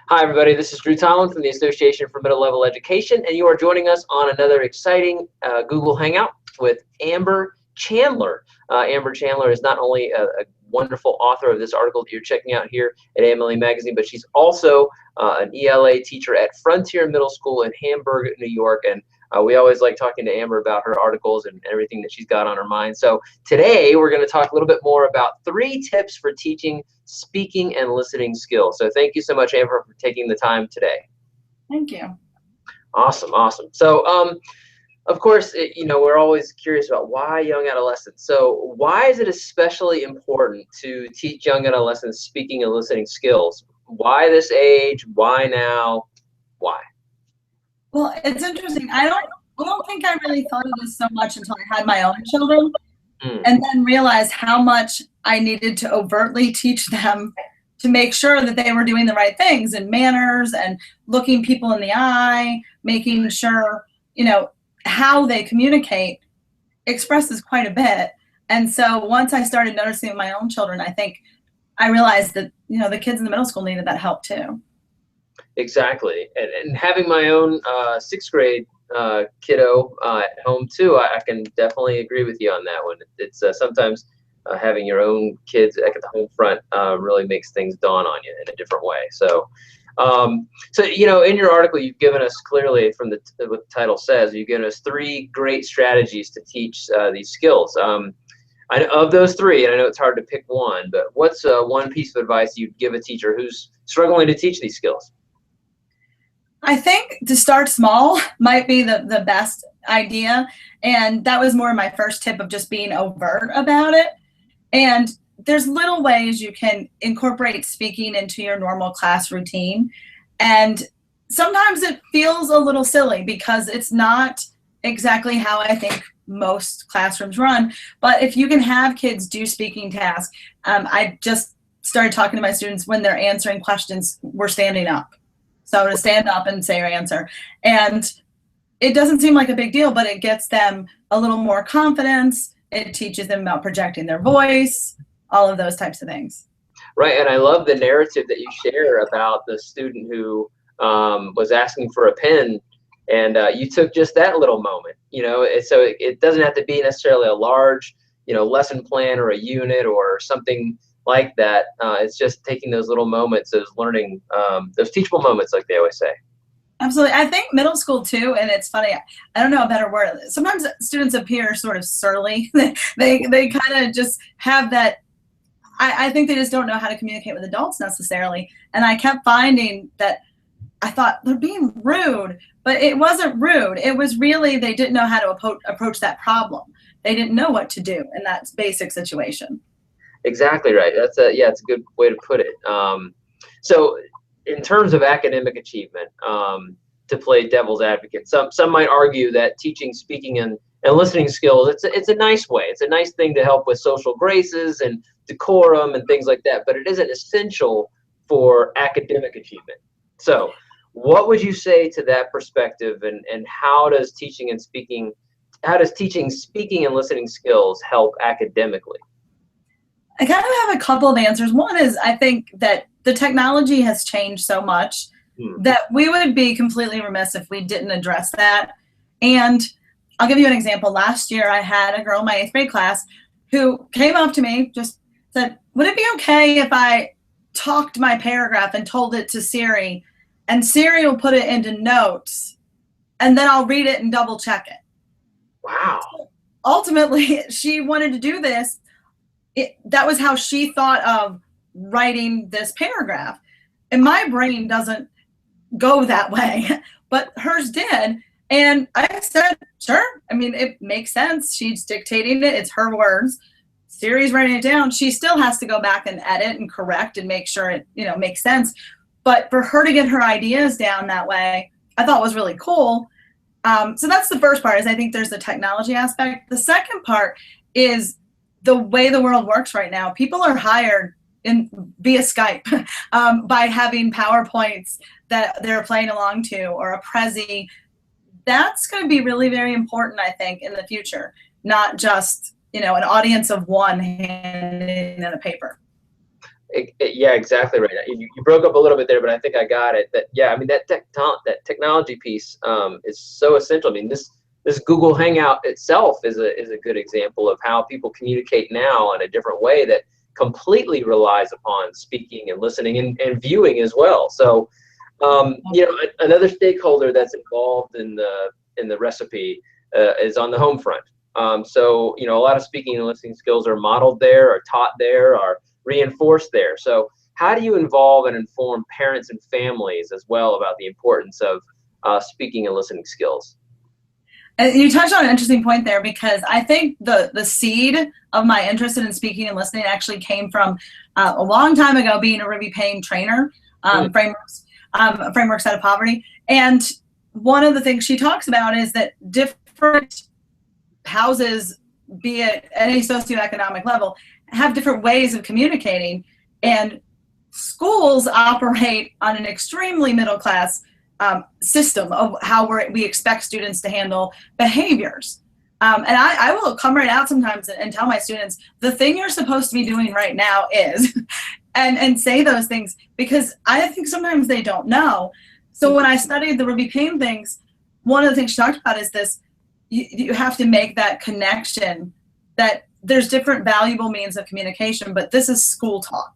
Hi, everybody. This is Drew Tomlin from the Association for Middle Level Education, and you are joining us on another exciting Google Hangout with Amber Chandler. Amber Chandler is not only a wonderful author of this article that you're checking out here at AMLE Magazine, but she's also an ELA teacher at Frontier Middle School in Hamburg, New York. And we always like talking to Amber about her articles and everything that she's got on her mind. So today we're going to talk a little bit more about 3 tips for teaching speaking and listening skills. So thank you so much, Amber, for taking the time today. Thank you. Awesome, awesome. So of course, we're always curious about why young adolescents. So why is it especially important to teach young adolescents speaking and listening skills? Why this age? Why now? Why? Well, it's interesting. I don't think I really thought of this so much until I had my own children, and then realized how much I needed to overtly teach them to make sure that they were doing the right things and manners and looking people in the eye, making sure, how they communicate expresses quite a bit. And so once I started noticing with my own children, I think I realized that, the kids in the middle school needed that help too. Exactly. And having my own 6th grade kiddo at home too, I can definitely agree with you on that one. It's sometimes having your own kids at the home front really makes things dawn on you in a different way. So, in your article, you've given us clearly from what the title says, you've given us 3 great strategies to teach these skills. Of those 3, and I know it's hard to pick one, but what's one piece of advice you'd give a teacher who's struggling to teach these skills? I think to start small might be the best idea. And that was more my first tip of just being overt about it. And there's little ways you can incorporate speaking into your normal class routine. And sometimes it feels a little silly because it's not exactly how I think most classrooms run. But if you can have kids do speaking tasks, I just started talking to my students when they're answering questions, we're standing up. So to stand up and say your answer. And it doesn't seem like a big deal, but it gets them a little more confidence. It teaches them about projecting their voice, all of those types of things. Right, and I love the narrative that you share about the student who was asking for a pen, and you took just that little moment, so it doesn't have to be necessarily a large, lesson plan or a unit or something like that. It's just taking those little moments, those learning, those teachable moments, like they always say. Absolutely. I think middle school too, and it's funny, I don't know a better word. Sometimes students appear sort of surly. they kind of just have that, I think they just don't know how to communicate with adults necessarily. And I kept finding that I thought they're being rude, but it wasn't rude. It was really, they didn't know how to approach that problem. They didn't know what to do in that basic situation. Exactly right. It's a good way to put it. So in terms of academic achievement, to play devil's advocate, some might argue that teaching speaking and listening skills, it's a nice way. It's a nice thing to help with social graces and decorum and things like that, but it isn't essential for academic achievement. So what would you say to that perspective, and how does teaching speaking and listening skills help academically? I kind of have a couple of answers. One is, I think that the technology has changed so much that we would be completely remiss if we didn't address that. And I'll give you an example. Last year, I had a girl in my 8th grade class who came up to me, just said, would it be okay if I talked my paragraph and told it to Siri, and Siri will put it into notes, and then I'll read it and double check it. Wow. So ultimately, she wanted to do this. That was how she thought of writing this paragraph. And my brain doesn't go that way, but hers did. And I said, sure. I mean, it makes sense. She's dictating it. It's her words. Siri's writing it down. She still has to go back and edit and correct and make sure it, makes sense. But for her to get her ideas down that way, I thought was really cool. So that's the first part, is I think there's the technology aspect. The second part is the way the world works right now. People are hired via Skype by having PowerPoints that they're playing along to, or a Prezi. That's going to be really very important, I think, in the future, not just, an audience of one handing in a paper. Yeah, exactly right. You broke up a little bit there, but I think I got it. That yeah, I mean that technology piece is so essential. I mean this Google Hangout itself is a good example of how people communicate now in a different way that completely relies upon speaking and listening and viewing as well. So you know, another stakeholder that's involved in the recipe is on the home front. So you know, a lot of speaking and listening skills are modeled there, or taught there, or reinforced there. So how do you involve and inform parents and families as well about the importance of speaking and listening skills? And you touched on an interesting point there, because I think the seed of my interest in speaking and listening actually came from a long time ago being a Ruby Payne trainer, frameworks out of poverty. And one of the things she talks about is that different houses, be it any socioeconomic level, have different ways of communicating, and schools operate on an extremely middle class system of how we expect students to handle behaviors. And I will come right out sometimes and tell my students, the thing you're supposed to be doing right now is, and say those things, because I think sometimes they don't know. So when I studied the Ruby Payne things, one of the things she talked about is this, you have to make that connection that there's different valuable means of communication, but this is school talk.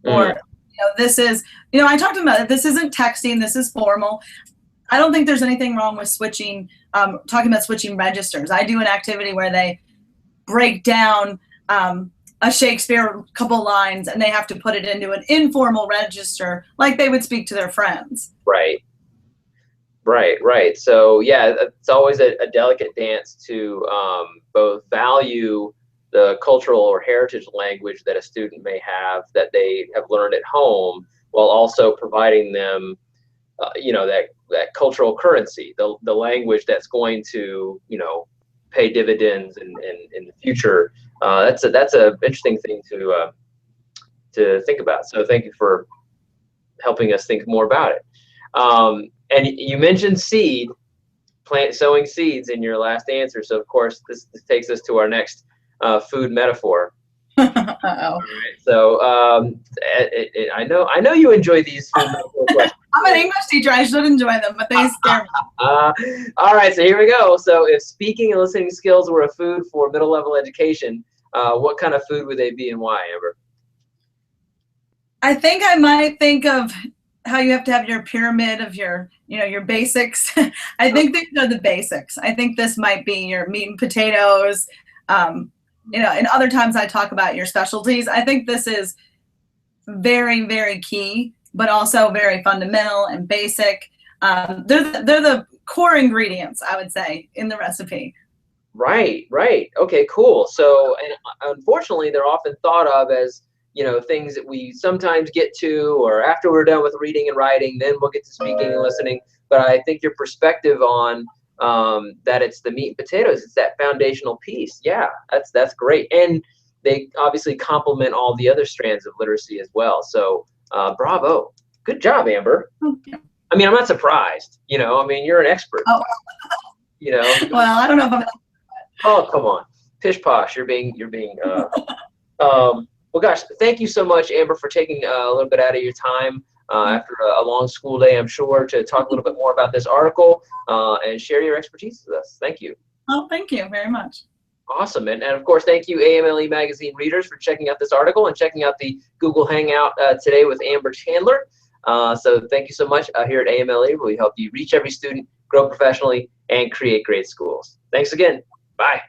Or, you know, this is, you know, I talked about it, this isn't texting, this is formal. I don't think there's anything wrong with switching, talking about switching registers. I do an activity where they break down a Shakespeare couple lines, and they have to put it into an informal register like they would speak to their friends. Right. Right. So yeah, it's always a delicate dance to both value the cultural or heritage language that a student may have that they have learned at home, while also providing them, you know, that cultural currency, the language that's going to, you know, pay dividends in the future. That's a interesting thing to think about. So thank you for helping us think more about it. And you mentioned sowing seeds in your last answer. So of course this takes us to our next food metaphor. Uh-oh. Right, so I know you enjoy these food metaphor questions. I'm an English teacher. I should enjoy them, but they scare me. All right, so here we go. So if speaking and listening skills were a food for middle level education, what kind of food would they be, and why, Amber? I think I might think of how you have to have your pyramid of your, you know, your basics. I think these are the basics. I think this might be your meat and potatoes. You know, and other times I talk about your specialties. I think this is very, very key, but also very fundamental and basic. They're the core ingredients, I would say, in the recipe. Right. Okay, cool. So, and unfortunately, they're often thought of as, you know, things that we sometimes get to, or after we're done with reading and writing, then we'll get to speaking and listening. But I think your perspective on that it's the meat and potatoes, it's that foundational piece. Yeah, that's great. And they obviously complement all the other strands of literacy as well. So bravo. Good job, Amber. Okay. I mean, I'm not surprised. You know, I mean, you're an expert. Oh. You know. Well, I don't know if I'm. Oh, come on. Pish posh. You're being well, gosh, thank you so much, Amber, for taking a little bit out of your time after a long school day, I'm sure, to talk a little bit more about this article and share your expertise with us. Thank you. Oh, thank you very much. Awesome. And of course, thank you, AMLE Magazine readers, for checking out this article and checking out the Google Hangout today with Amber Chandler. So thank you so much. Here at AMLE, we help you reach every student, grow professionally, and create great schools. Thanks again. Bye.